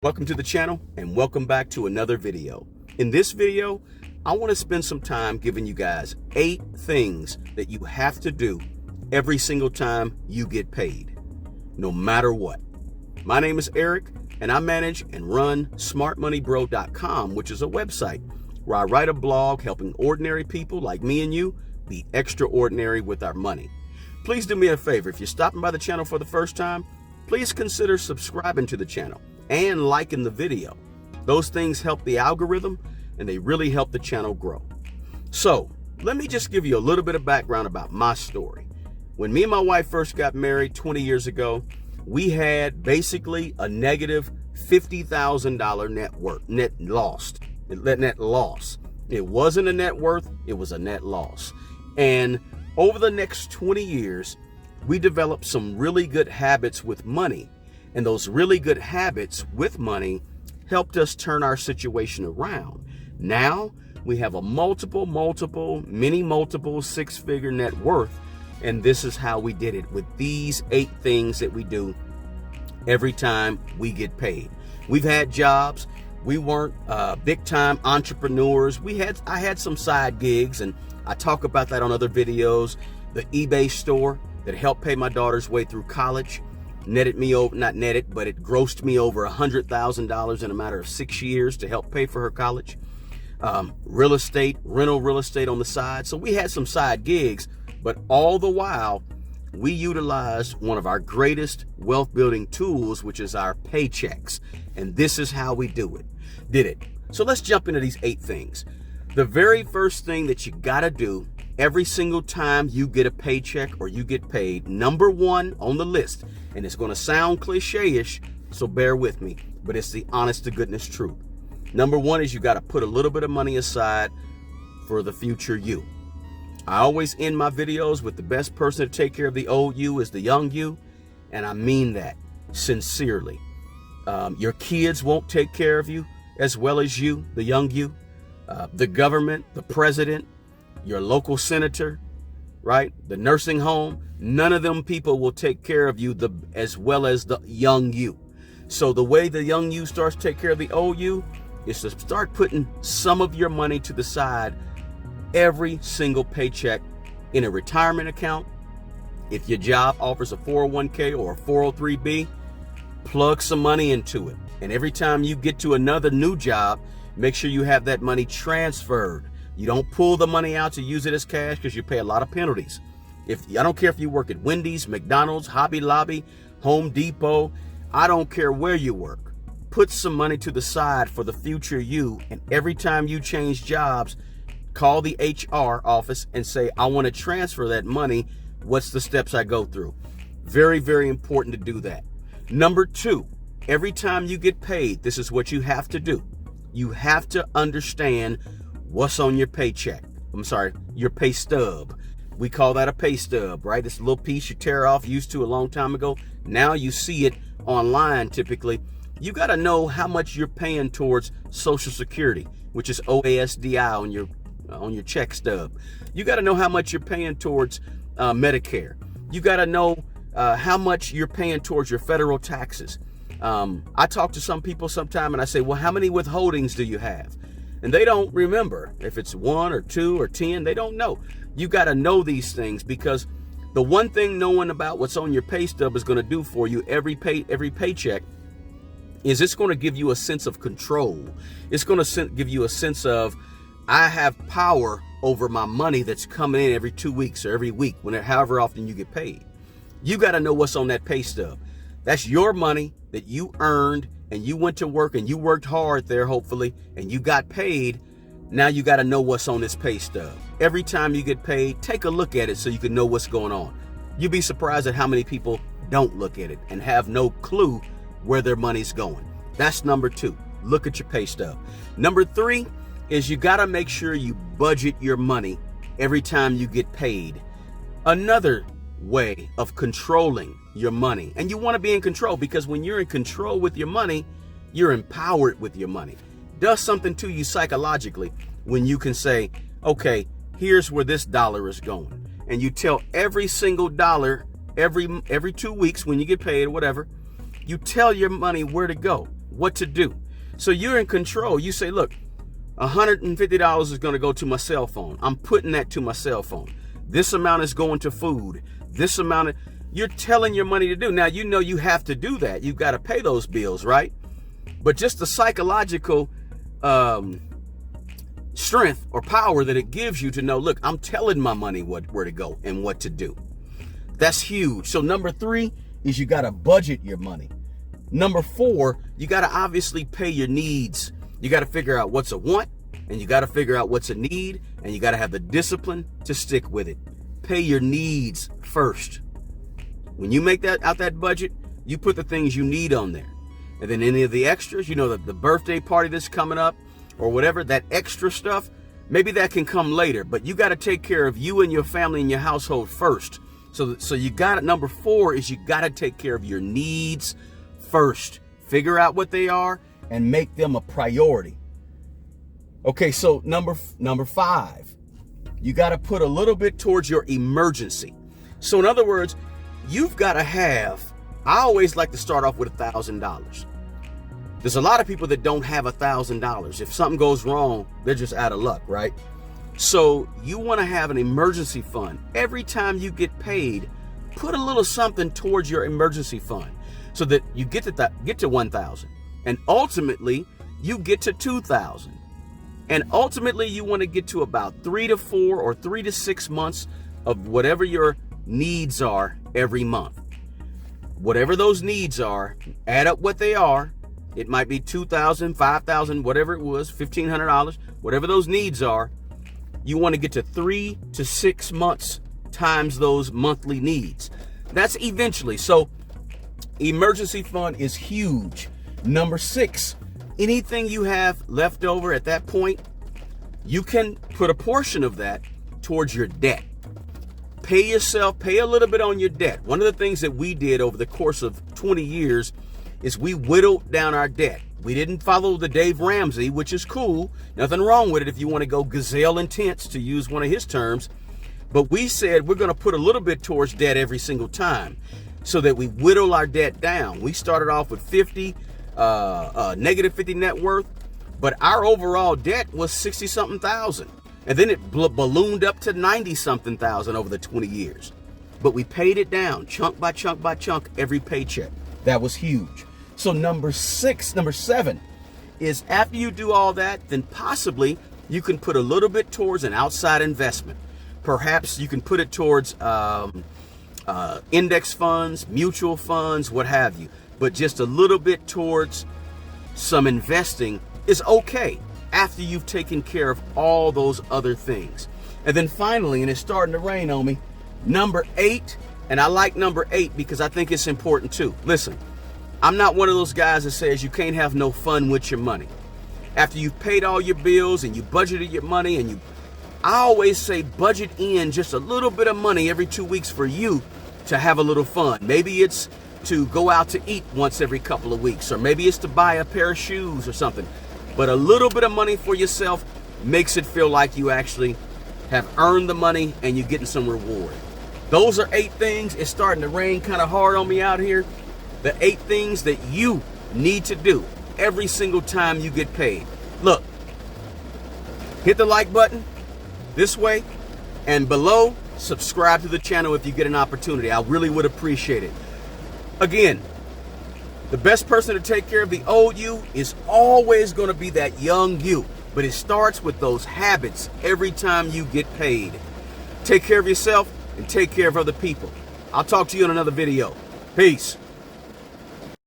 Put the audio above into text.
Welcome to the channel and welcome back to another video. In this video, I want to spend some time giving you guys 8 things that you have to do every single time you get paid, no matter what. My name is Eric and I manage and run smartmoneybro.com, which is a website where I write a blog helping ordinary people like me and you be extraordinary with our money. Please do me a favor. If you're stopping by the channel for the first time, please consider subscribing to the channel and liking the video. Those things help the algorithm and they really help the channel grow. So let me just give you a little bit of background about my story. When me and my wife first got married 20 years ago, we had basically a negative $50,000 net loss. It wasn't a net worth, it was a net loss. And over the next 20 years, we developed some really good habits with money. And those really good habits with money helped us turn our situation around. Now we have a multiple 6-figure net worth. And this is how we did it with these 8 things that we do every time we get paid. We've had jobs. We weren't big time entrepreneurs. I had some side gigs, and I talk about that on other videos. The eBay store that helped pay my daughter's way through college netted me over, not netted, but it grossed me over $100,000 in a matter of 6 years to help pay for her college. Rental real estate on the side. So we had some side gigs, but all the while we utilized one of our greatest wealth building tools, which is our paychecks. And this is how we did it. So let's jump into these 8 things. The very first thing that you gotta do every single time you get a paycheck or you get paid, number 1 on the list, and it's gonna sound cliche-ish, so bear with me, but it's the honest to goodness truth. Number 1 is you gotta put a little bit of money aside for the future you. I always end my videos with the best person to take care of the old you is the young you, and I mean that sincerely. Your kids won't take care of you as well as you, the young you. The government, the president, your local senator, right? The nursing home, none of them people will take care of you as well as the young you. So the way the young you starts to take care of the old you is to start putting some of your money to the side every single paycheck in a retirement account. If your job offers a 401k or a 403b, plug some money into it. And every time you get to another new job, make sure you have that money transferred. You don't pull the money out to use it as cash because you pay a lot of penalties. I don't care if you work at Wendy's, McDonald's, Hobby Lobby, Home Depot, I don't care where you work. Put some money to the side for the future you, and every time you change jobs, call the HR office and say, I want to transfer that money. What's the steps I go through? Very, very important to do that. Number 2, every time you get paid, this is what you have to do. You have to understand what's on your paycheck. Your pay stub. We call that a pay stub, right? It's a little piece you tear off, used to a long time ago. Now you see it online typically. You got to know how much you're paying towards Social Security, which is OASDI on your check stub. You got to know how much you're paying towards Medicare. You got to know how much you're paying towards your federal taxes. I talk to some people sometime and I say, well, how many withholdings do you have? And they don't remember. If it's 1 or 2 or 10, they don't know. You got to know these things, because the one thing knowing about what's on your pay stub is going to do for you every paycheck is it's going to give you a sense of control. It's going to give you a sense of, I have power over my money that's coming in every 2 weeks or every week, however often you get paid. You got to know what's on that pay stub. That's your money that you earned, and you went to work and you worked hard there, hopefully, and you got paid. Now you got to know what's on this pay stub. Every time you get paid, take a look at it so you can know what's going on. You'd be surprised at how many people don't look at it and have no clue where their money's going. That's number 2. Look at your pay stub. Number 3 is you got to make sure you budget your money every time you get paid. Another way of controlling your money. And you want to be in control, because when you're in control with your money, you're empowered with your money. Does something to you psychologically when you can say, okay, here's where this dollar is going. And you tell every single dollar every 2 weeks when you get paid or whatever, you tell your money where to go. what to do. So you're in control. You say, look, $150 is going to go to my cell phone. I'm putting that to my cell phone. This amount is going to food. This amount you're telling your money to do. Now, you know you have to do that. You've got to pay those bills, right? But just the psychological strength or power that it gives you to know, look, I'm telling my money where to go and what to do. That's huge. So number 3 is you got to budget your money. Number 4, you got to obviously pay your needs. You got to figure out what's a want, and you got to figure out what's a need, and you got to have the discipline to stick with it. Pay your needs first. When you make that budget, you put the things you need on there. And then any of the extras, you know, the birthday party that's coming up or whatever, that extra stuff, maybe that can come later, but you got to take care of you and your family and your household first. So you got it. Number 4 is you got to take care of your needs first. Figure out what they are and make them a priority. Okay, so number 5, you got to put a little bit towards your emergency. So in other words, you've got to have, I always like to start off with $1,000. There's a lot of people that don't have $1,000. If something goes wrong, they're just out of luck, right? So you want to have an emergency fund. Every time you get paid, put a little something towards your emergency fund so that you get to 1,000, and ultimately you get to 2,000. And ultimately you want to get to about 3 to 4 or 3 to 6 months of whatever your needs are every month. Whatever those needs are, add up what they are. It might be $2,000, $5,000, whatever it was, $1,500, whatever those needs are. You want to get to 3 to 6 months times those monthly needs. That's eventually. So emergency fund is huge. Number 6, anything you have left over at that point, you can put a portion of that towards your debt. Pay a little bit on your debt. One of the things that we did over the course of 20 years is we whittled down our debt. We didn't follow the Dave Ramsey, which is cool. Nothing wrong with it if you want to go gazelle intense, to use one of his terms. But we said we're going to put a little bit towards debt every single time so that we whittle our debt down. We started off with negative 50 net worth, but our overall debt was 60-something thousand. And then it ballooned up to 90-something thousand over the 20 years. But we paid it down chunk by chunk by chunk every paycheck. That was huge. So number 7 is after you do all that, then possibly you can put a little bit towards an outside investment. Perhaps you can put it towards index funds, mutual funds, what have you. But just a little bit towards some investing is okay after you've taken care of all those other things. And then finally, and it's starting to rain on me, number 8, and I like number 8 because I think it's important too. Listen, I'm not one of those guys that says you can't have no fun with your money. After you've paid all your bills and you budgeted your money, I always say budget in just a little bit of money every 2 weeks for you to have a little fun. Maybe it's to go out to eat once every couple of weeks, or maybe it's to buy a pair of shoes or something. But a little bit of money for yourself makes it feel like you actually have earned the money and you're getting some reward. Those are 8 things. It's starting to rain kind of hard on me out here. The 8 things that you need to do every single time you get paid. Look, hit the like button this way, and below, subscribe to the channel if you get an opportunity. I really would appreciate it. Again, the best person to take care of the old you is always going to be that young you. But it starts with those habits every time you get paid. Take care of yourself and take care of other people. I'll talk to you in another video. Peace.